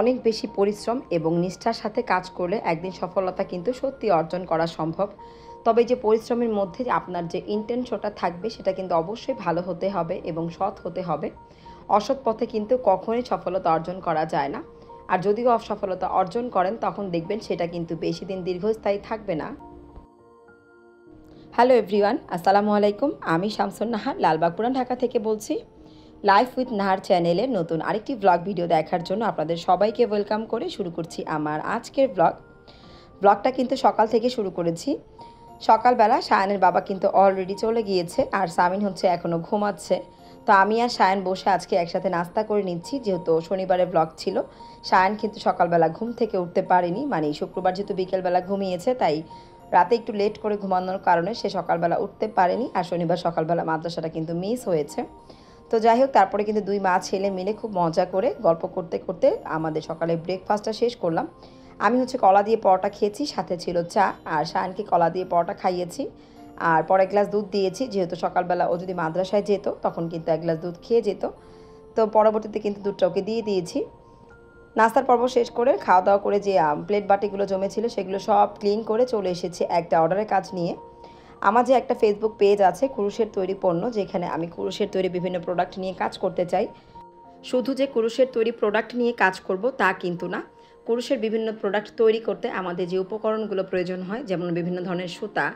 অনেক বেশি পরিশ্রম এবং নিষ্ঠার সাথে কাজ করলে একদিন সফলতা কিন্তু সত্যি অর্জন করা সম্ভব। তবে যে পরিশ্রমের মধ্যে যে আপনার যে ইন্টেনশনটা থাকবে সেটা কিন্তু অবশ্যই ভালো হতে হবে এবং সৎ হতে হবে। অসৎ পথে কিন্তু কখনোই সফলতা অর্জন করা যায় না। আর যদিও অসফলতা অর্জন করেন তখন দেখবেন সেটা কিন্তু বেশি দিন দীর্ঘস্থায়ী থাকবে না। হ্যালো এভরিওয়ান, আসসালামু আলাইকুম। আমি শামসুন নাহার লালবাগ পুরান ঢাকা থেকে বলছি। লাইফ উইথ নাহার চ্যানেলের নতুন আরেকটি ব্লগ ভিডিও দেখার জন্য আপনাদের সবাইকে ওয়েলকাম করে শুরু করছি আমার আজকের ব্লগটা কিন্তু সকাল থেকে শুরু করেছি। সকালবেলা সায়ানের বাবা কিন্তু অলরেডি চলে গিয়েছে আর সামিন হচ্ছে এখনও ঘুমাচ্ছে। তো আমি আর সায়ান বসে আজকে একসাথে নাস্তা করে নিচ্ছি, যেহেতু শনিবারে ব্লগ ছিল। সায়ান কিন্তু সকালবেলা ঘুম থেকে উঠতে পারেনি, মানে শুক্রবার যেহেতু বিকেলবেলা ঘুমিয়েছে তাই রাতে একটু লেট করে ঘুমানোর কারণে সে সকালবেলা উঠতে পারেনি। আর শনিবার সকালবেলা মাদ্রাসাটা কিন্তু মিস হয়েছে। তো যাই হোক, তারপরে কিন্তু দুই মা ছেলে মিলে খুব মজা করে গল্প করতে করতে আমাদের সকালে ব্রেকফাস্টটা শেষ করলাম। আমি হচ্ছে কলা দিয়ে পরোটা খেয়েছি, সাথে ছিল চা, আর শায়ানকে কলা দিয়ে পরোটা খাইয়েছি। আর পরে এক গ্লাস দুধ দিয়েছি, যেহেতু সকালবেলা ও যদি মাদ্রাসায় যেত তখন কিন্তু এক গ্লাস দুধ খেয়ে যেত। তো পরবর্তীতে কিন্তু দুধটা ওকে দিয়ে দিয়েছি। নাস্তার পর্ব শেষ করে খাওয়া দাওয়া করে যে প্লেট বাটিগুলো জমেছিল সেগুলো সব ক্লিন করে চলে এসেছি একটা অর্ডারের কাজ নিয়ে। আমার যে একটা ফেসবুক পেজ আছে কুরুশের তৈরি পণ্য, যেখানে আমি কুরুশের তৈরি বিভিন্ন প্রোডাক্ট নিয়ে কাজ করতে চাই। শুধু যে কুরুশের তৈরি প্রোডাক্ট নিয়ে কাজ করব তা কিন্তু না। কুরুশের বিভিন্ন প্রোডাক্ট তৈরি করতে আমাদের যে উপকরণগুলো প্রয়োজন হয়, যেমন বিভিন্ন ধরনের সুতা,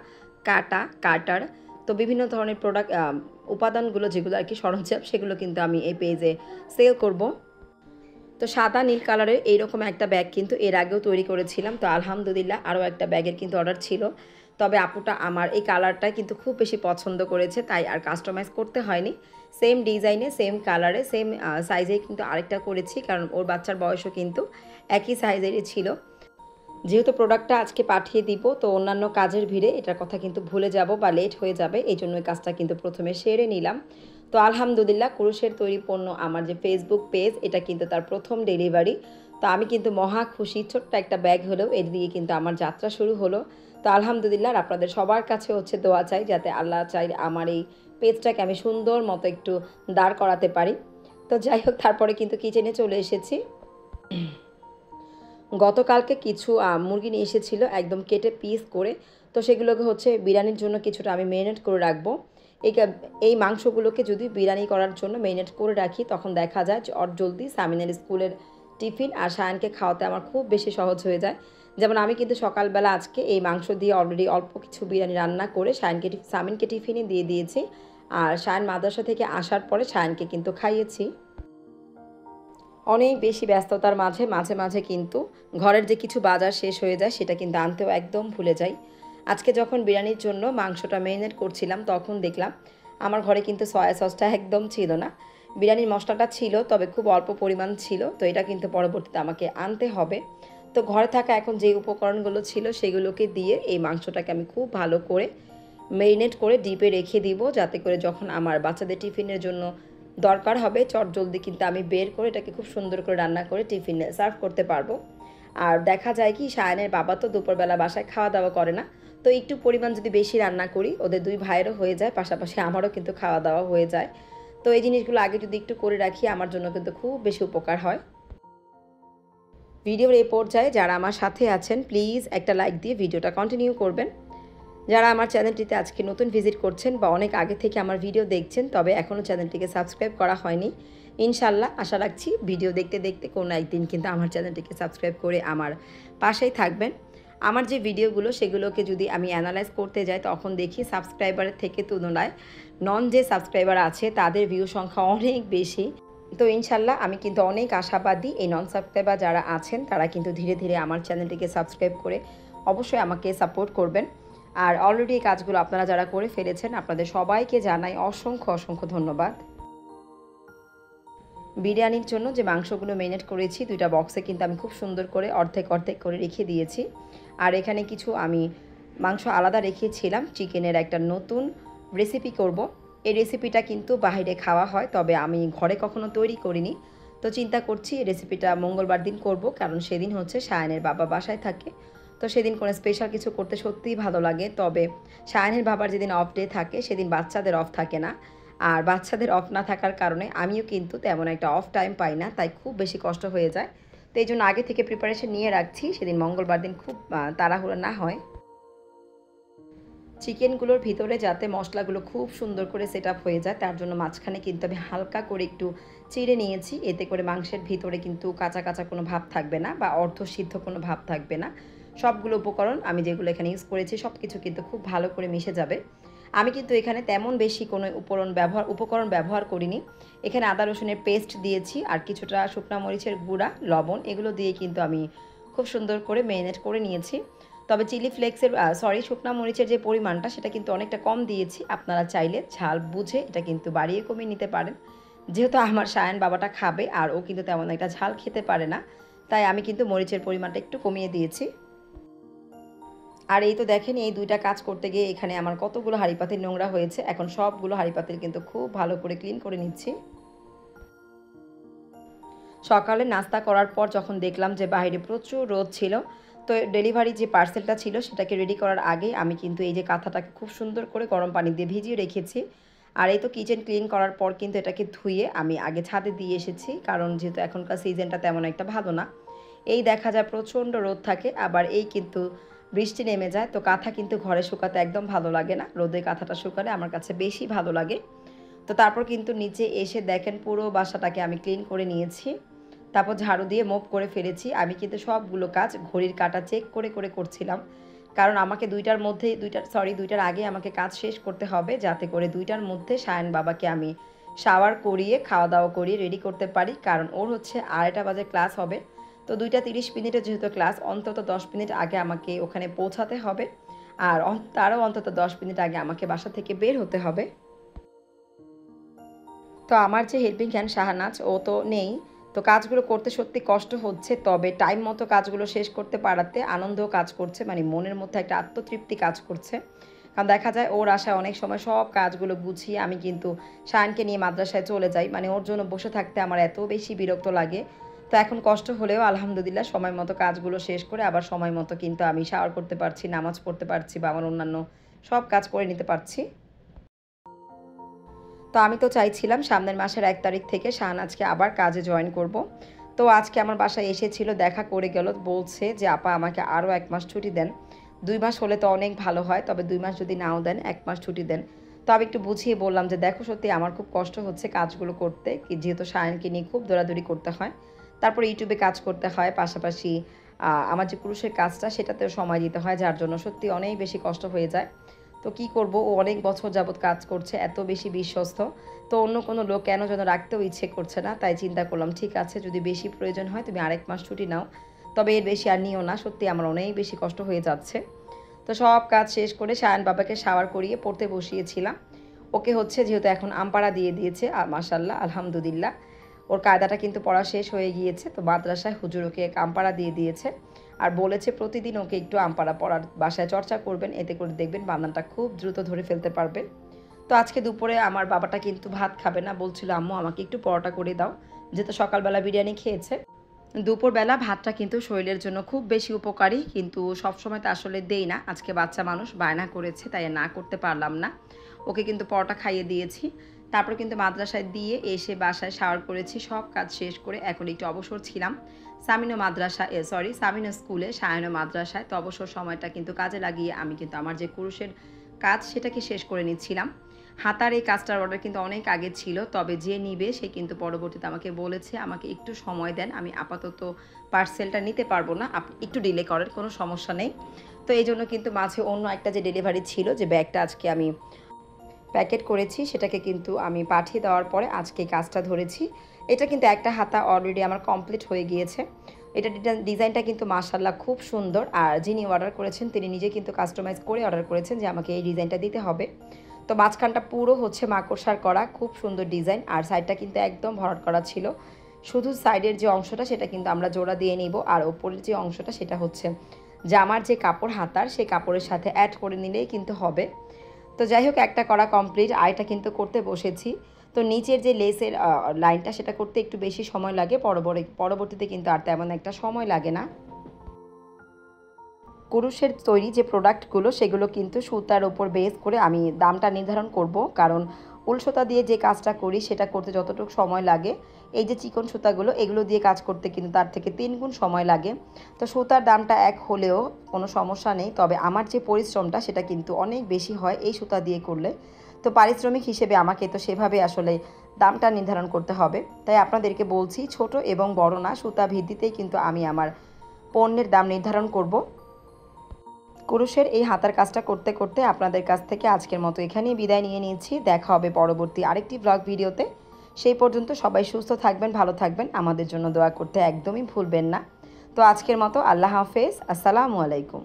কাটা, কাটার, তো বিভিন্ন ধরনের প্রোডাক্ট উপাদানগুলো যেগুলো আর কি সরঞ্জাম, সেগুলো কিন্তু আমি এই পেজে সেল করব। তো সাদা নীল কালারের এইরকম একটা ব্যাগ কিন্তু এর আগেও তৈরি করেছিলাম। তো আলহামদুলিল্লাহ আরও একটা ব্যাগের কিন্তু অর্ডার ছিল। তবে আপুটা আমার এই কালারটা কিন্তু খুব বেশি পছন্দ করেছে, তাই আর কাস্টমাইজ করতে হয়নি। সেম ডিজাইনে, সেম কালারে, সেম সাইজে কিন্তু আরেকটা করেছি, কারণ ওর বাচ্চার বয়সও কিন্তু একই সাইজেরই ছিল। যেহেতু প্রোডাক্টটা আজকে পাঠিয়ে দিব, তো অন্যান্য কাজের ভিড়ে এটার কথা কিন্তু ভুলে যাব বা লেট হয়ে যাবে, এই জন্য এই কাজটা কিন্তু প্রথমে সেরে নিলাম। তো আলহামদুলিল্লাহ কুরুশের তৈরি পণ্য আমার যে ফেসবুক পেজ, এটা কিন্তু তার প্রথম ডেলিভারি। তো আমি কিন্তু মহা খুশি। ছোট্ট একটা ব্যাগ হলেও এর দিয়ে কিন্তু আমার যাত্রা শুরু হলো। তো আলহামদুলিল্লাহ আপনাদের সবার কাছে হচ্ছে দোয়া চাই, যাতে আল্লাহ চাই আমার এই পেজটাকে আমি সুন্দর মতো একটু দাঁড় করাতে পারি। তো যাই হোক, তারপরে কিন্তু কিচেনে চলে এসেছি। গতকালকে কিছু মুরগি নিয়ে এসেছিলো একদম কেটে পিস করে। তো সেগুলোকে হচ্ছে বিরিয়ানির জন্য কিছুটা আমি ম্যারিনেট করে রাখবো। এই মাংসগুলোকে যদি বিরিয়ানি করার জন্য ম্যারিনেট করে রাখি, তখন দেখা যায় যে জলদি সামিনের স্কুলের টিফিন আর সায়ানকে খাওয়াতে আমার খুব বেশি সহজ হয়ে যায়। যেমন আমি কিন্তু সকালবেলা আজকে এই মাংস দিয়ে অলরেডি অল্প কিছু বিরিয়ানি রান্না করে সামিনকে টিফিনে দিয়ে দিয়েছি। আর সায়ান মাদ্রাসা থেকে আসার পরে সায়ানকে কিন্তু খাইয়েছি। অনেক বেশি ব্যস্ততার মাঝে মাঝে মাঝে কিন্তু ঘরের যে কিছু বাজার শেষ হয়ে যায় সেটা কিন্তু আনতেও একদম ভুলে যাই। আজকে যখন বিরিয়ানির জন্য মাংসটা ম্যারিনেট করছিলাম তখন দেখলাম আমার ঘরে কিন্তু সয়া সসটা একদম ছিল না। বিরিয়ানির মশলাটা ছিল, তবে খুব অল্প পরিমাণ ছিল। তো এটা কিন্তু পরবর্তীতে আমাকে আনতে হবে। তো ঘরে থাকা এখন যে উপকরণগুলো ছিল সেগুলোকে দিয়ে এই মাংসটাকে আমি খুব ভালো করে ম্যারিনেট করে ডিপে রেখে দিব, যাতে করে যখন আমার বাচ্চাদের টিফিনের জন্য দরকার হবে চটজলদি কিন্তু আমি বের করে এটাকে খুব সুন্দর করে রান্না করে টিফিনে সার্ভ করতে পারবো। আর দেখা যায় কি, সায়ানের বাবা তো দুপুরবেলা বাসায় খাওয়া দাওয়া করে না। তো একটু পরিমাণ যদি বেশি রান্না করি ওদের দুই ভাইয়েরও হয়ে যায়, পাশাপাশি আমারও কিন্তু খাওয়া দাওয়া হয়ে যায়। তো এই জিনিসগুলো আগে যদি একটু করে রাখি আমার জন্য কিন্তু খুব বেশি উপকার হয়। ভিডিওর এই পর্যায়ে যারা আমার সাথে আছেন প্লিজ একটা লাইক দিয়ে ভিডিওটা কন্টিনিউ করবেন। যারা আমার চ্যানেলটিতে আজকে নতুন ভিজিট করছেন বা অনেক আগে থেকে আমার ভিডিও দেখছেন তবে এখনও চ্যানেলটিকে সাবস্ক্রাইব করা হয়নি, ইনশাল্লাহ আশা রাখছি ভিডিও দেখতে দেখতে কোনো একদিন কিন্তু আমার চ্যানেলটিকে সাবস্ক্রাইব করে আমার পাশেই থাকবেন। আমার যে ভিডিওগুলো সেগুলোকে যদি আমি অ্যানালাইজ করতে যাই তখন দেখি সাবস্ক্রাইবারের থেকে তুলনায় নন যে সাবস্ক্রাইবার আছে তাদের ভিউ সংখ্যা অনেক বেশি। তো ইনশাল্লাহ আমি কিন্তু অনেক আশাবাদী এই নন সাবস্ক্রাইবার যারা আছেন তারা কিন্তু ধীরে ধীরে আমার চ্যানেলটিকে সাবস্ক্রাইব করে অবশ্যই আমাকে সাপোর্ট করবেন। আর অলরেডি এই কাজগুলো আপনারা যারা করে ফেলেছেন আপনাদের সবাইকে জানাই অসংখ্য অসংখ্য ধন্যবাদ। বিরিয়ানির জন্য যে মাংসগুলো ম্যারিনেট করেছি দুইটা বক্সে কিন্তু আমি খুব সুন্দর করে অর্ধেক অর্ধেক করে রেখে দিয়েছি। আর এখানে কিছু আমি মাংস আলাদা রেখেছিলাম, চিকেনের একটা নতুন রেসিপি করব। এই রেসিপিটা কিন্তু বাইরে খাওয়া হয়, তবে আমি ঘরে কখনো তৈরি করিনি। তো চিন্তা করছি রেসিপিটা মঙ্গলবার দিন করব, কারণ সেদিন হচ্ছে সায়ানের বাবা বাসায় থাকে। তো সেদিন কোনো স্পেশাল কিছু করতে সত্যিই ভালো লাগে। তবে সায়ানের বাবার যেদিন অফ ডে থাকে সেদিন বাচ্চাদের অফ থাকে না। আর বাচ্চাদের অফ না থাকার কারণে আমিও কিন্তু তেমন একটা অফ টাইম পাই না, তাই খুব বেশি কষ্ট হয়ে যায়। তো এই জন্য আগে থেকে প্রিপারেশন নিয়ে রাখছি, সেদিন মঙ্গলবার দিন খুব তাড়াহুড়ো না হয়। চিকেনগুলোর ভিতরে যাতে মশলাগুলো খুব সুন্দর করে সেট আপ হয়ে যায়, তার জন্য মাঝখানে কিন্তু আমি হালকা করে একটু চিড়ে নিয়েছি। এতে করে মাংসের ভিতরে কিন্তু কাঁচা কাঁচা কোনো ভাব থাকবে না বা অর্ধসিদ্ধ কোনো ভাব থাকবে না। সবগুলো উপকরণ আমি যেগুলো এখানে ইউজ করেছি সব কিছু কিন্তু খুব ভালো করে মিশে যাবে। আমি কিন্তু এখানে তেমন বেশি কোনো উপকরণ ব্যবহার করিনি। এখানে আদা রসুনের পেস্ট দিয়েছি আর কিছুটা শুকনো মরিচের গুঁড়া, লবণ, এগুলো দিয়ে কিন্তু আমি খুব সুন্দর করে ম্যারিনেট করে নিয়েছি। তবে চিলি ফ্লেক্সের শুকনা মরিচের যে পরিমাণটা সেটা কিন্তু অনেকটা কম দিয়েছি। আপনারা চাইলে ঝাল বুঝে এটা কিন্তু বাড়িয়ে কমিয়ে নিতে পারেন। যেহেতু আমার সায়ান বাবাটা খাবে আর ও কিন্তু তেমন একটা ঝাল খেতে পারে না, তাই আমি কিন্তু মরিচের পরিমাণটা একটু কমিয়ে দিয়েছি। আর এই তো দেখেন, এই দুইটা কাজ করতে গিয়ে এখানে আমার কতগুলো হাঁড়ি পাতিল নোংরা হয়েছে। এখন সবগুলো হাঁড়ি পাতিল কিন্তু খুব ভালো করে ক্লিন করে নিচ্ছি। সকালে নাস্তা করার পর যখন দেখলাম যে বাইরে প্রচুর রোদ ছিল, তো ডেলিভারি যে পার্সেলটা ছিল সেটাকে রেডি করার আগে আমি কিন্তু এই যে কাঁথাটাকে খুব সুন্দর করে গরম পানি দিয়ে ভিজিয়ে রেখেছি। আর এই তো কিচেন ক্লিন করার পর কিন্তু এটাকে ধুয়ে আমি আগে ছাদে দিয়ে এসেছি, কারণ যেহেতু এখনকার সিজনটা তেমন একটা ভালো না। এই দেখা যায় প্রচণ্ড রোদ থাকে, আবার এই কিন্তু বৃষ্টি নেমে যায়, তো কাঁথা কিন্তু ঘরে শুকাতে একদম ভালো লাগে না। রোদে কাঁথাটা শুকালে আমার কাছে বেশি ভালো লাগে। তো তারপর কিন্তু নিচে এসে দেখেন পুরো বাসাটাকে আমি ক্লিন করে নিয়েছি। তারপর ঝাড়ু দিয়ে মোপ করে ফেলেছি। আমি কিন্তু সবগুলো কাজ ঘড়ির কাঁটা চেক করে করে করছিলাম, কারণ আমাকে 2টার আগে আমাকে কাজ শেষ করতে হবে, যাতে করে 2টার মধ্যে সায়ন বাবাকে আমি শাওয়ার করিয়ে খাওয়া দাওয়া করিয়ে রেডি করতে পারি, কারণ ওর হচ্ছে 2:30 বাজে ক্লাস হবে। তো 2:30 যেহেতু ক্লাস, অন্তত 10 মিনিট আগে আমাকে ওখানে পৌঁছাতে হবে, আর তারও অন্তত 10 মিনিট আগে আমাকে বাসা থেকে বের হতে হবে। তো আমার যে হেল্পিং হ্যান্ড শাহানাজ, ও তো নেই। তো কাজগুলো করতে সত্যি কষ্ট হচ্ছে, তবে টাইম মতো কাজগুলো শেষ করতে পারাতে আনন্দও কাজ করছে, মানে মনের মধ্যে একটা আত্মতৃপ্তি কাজ করছে। কারণ দেখা যায় ওর আশায় অনেক সময় সব কাজগুলো গুছিয়ে আমি কিন্তু শায়ানকে নিয়ে মাদ্রাসায় চলে যাই, মানে ওর জন্য বসে থাকতে আমার এত বেশি বিরক্ত লাগে। তো এখন কষ্ট হলেও আলহামদুলিল্লাহ সময় মতো কাজগুলো শেষ করে আবার সময় মতো কিন্তু আমি শাওয়ার করতে পারছি, নামাজ পড়তে পারছি বা আমার অন্যান্য সব কাজ করে নিতে পারছি। তো আমি তো চাইছিলাম সামনের মাসের 1 তারিখ থেকে শাহনাজকে আবার কাজে জয়েন করব। তো আজকে আমার বাসায় এসেছিল, দেখা করে গেল, বলছে যে আপা আমাকে আরও 1 মাস ছুটি দেন। 2 মাস হলে তো অনেক ভালো হয়, তবে 2 মাস যদি নাও দেন 1 মাস ছুটি দেন। তো আমি একটু বুঝিয়ে বললাম যে দেখো সত্যি আমার খুব কষ্ট হচ্ছে কাজগুলো করতে, যেহেতু শায়ানকে নিয়ে খুব দৌড়াদৌড়ি করতে হয়, তারপরে ইউটিউবে কাজ করতে হয়, পাশাপাশি আমার যে পুরুষের কাজটা সেটাতেও সময় দিতে হয়, যার জন্য সত্যি অনেক বেশি কষ্ট হয়ে যায়। তো কি করব, ও অনেক বছর যাবৎ কাজ করছে, এত বেশি বিশ্বস্ত। তো অন্য কোনো লোক কেন যেন রাখতেও ইচ্ছে করছে না, তাই চিন্তা করলাম ঠিক আছে, যদি বেশি প্রয়োজন হয় তুমি আরেক মাস ছুটি নাও, তবে এর বেশি আর নিও না। সত্যি আমার অনেক বেশি কষ্ট হয়ে যাচ্ছে। তো সব কাজ শেষ করে সায়ন বাবাকে শাওয়ার করিয়ে পড়তে বসিয়েছিলাম। ওকে হচ্ছে যেহেতু এখন আমপাড়া দিয়ে দিয়েছে, মাশাল্লাহ আলহামদুলিল্লাহ, ওর কায়দাটা কিন্তু পড়া শেষ হয়ে গিয়েছে। তো মাদ্রাসায় হুজুর ওকে আমপাড়া দিয়ে দিয়েছে, আর বলেছে প্রতিদিন ওকে একটু আমপাড়া পড়ার বাসায় চর্চা করবেন, এতে করে দেখবেন বানানটা খুব দ্রুত ধরে ফেলতে পারবে। তো আজকে দুপুরে আমার বাবাটা কিন্তু ভাত খাবে না, বলছিল আম্মু আমাকে একটু পরোটা করে দাও, যেহেতু সকালবেলা বিরিয়ানি খেয়েছে। দুপুরবেলা ভাতটা কিন্তু শরীরের জন্য খুব বেশি উপকারী, কিন্তু সবসময় তো আসলে দেই না। আজকে বাচ্চা মানুষ বায়না করেছে, তাই না করতে পারলাম না। ওকে কিন্তু পরোটা খাইয়ে দিয়েছি। তারপর কিন্তু মাদ্রাসায় দিয়ে এসে বাসায় শাওয়ার করেছি, সব কাজ শেষ করে এখন একটু অবসর ছিলাম। সামিনো স্কুলে, সায়নো মাদ্রাসায়। তো অবসর সময়টা কিন্তু কাজে লাগিয়ে আমি কিন্তু আমার যে কুরুশের কাজ সেটাকে শেষ করে নিচ্ছিলাম। হাতার এই কাজটার অর্ডার কিন্তু অনেক আগে ছিল, তবে যে নিবে সে কিন্তু পরবর্তীতে আমাকে বলেছে আমাকে একটু সময় দেন, আমি আপাতত পার্সেলটা নিতে পারবো না, আপনি একটু ডিলে করেন, কোনো সমস্যা নেই। তো এই জন্য কিন্তু মাঝে অন্য একটা যে ডেলিভারি ছিল, যে ব্যাগটা আজকে আমি প্যাকেট করেছি সেটাকে কিন্তু আমি পাঠিয়ে দেওয়ার পরে আজকে কাজটা ধরেছি। এটা কিন্তু একটা হাতা অলরেডি আমার কমপ্লিট হয়ে গিয়েছে। এটা ডিজাইনটা কিন্তু মাশাআল্লাহ খুব সুন্দর, আর যিনি অর্ডার করেছেন তিনি নিজে কিন্তু কাস্টমাইজ করে অর্ডার করেছেন যে আমাকে এই ডিজাইনটা দিতে হবে। তো মাঝখানটা পুরো হচ্ছে মাকড়সার করা, খুব সুন্দর ডিজাইন, আর সাইডটা কিন্তু একদম ভরাট করা ছিল। শুধু সাইডের যে অংশটা সেটা কিন্তু আমরা জোড়া দিয়ে নিব, আর ওপরের যে অংশটা সেটা হচ্ছে জামার যে কাপড় হাতার, সেই কাপড়ের সাথে অ্যাড করে নিলেই কিন্তু হবে। তো যাই হোক, একটা করা কমপ্লিট, আরেকটা কিন্তু করতে বসেছি। তো নিচের যে লেসের লাইনটা সেটা করতে একটু বেশি সময় লাগে, পরবর্তীতে কিন্তু আর তেমন একটা সময় লাগে না। কুরুশের তৈরি যে প্রোডাক্টগুলো সেগুলো কিন্তু সুতার ওপর বেস করে আমি দামটা নির্ধারণ করব, কারণ উল সুতা দিয়ে যে কাজটা করি সেটা করতে যতটুকু সময় লাগে এই যে চিকন সুতাগুলো এগুলো দিয়ে কাজ করতে কিন্তু তার থেকে 3 গুণ সময় লাগে। তো সুতার দামটা এক হলেও কোনো সমস্যা নেই, তবে আমার যে পরিশ্রমটা সেটা কিন্তু অনেক বেশি হয় এই সুতা দিয়ে করলে। তো পারিশ্রমিক হিসেবে আমাকে তো সেভাবে আসলে দামটা নির্ধারণ করতে হবে। তাই আপনাদেরকে বলছি ছোট এবং বড় না, সুতা ভিত্তিতেই কিন্তু আমি আমার পণ্যের দাম নির্ধারণ করব। কুরুশের এই হাতার কাজটা করতে করতে আপনাদের কাছ থেকে আজকের মতো এখানেই বিদায় নিয়ে নিয়েছি। দেখা হবে পরবর্তী আরেকটি ব্লগ ভিডিওতে। সেই পর্যন্ত সবাই সুস্থ থাকবেন, ভালো থাকবেন, আমাদের জন্য দোয়া করতে একদমই ভুলবেন না। তো আজকের মতো আল্লাহ হাফেজ, আসসালামু আলাইকুম।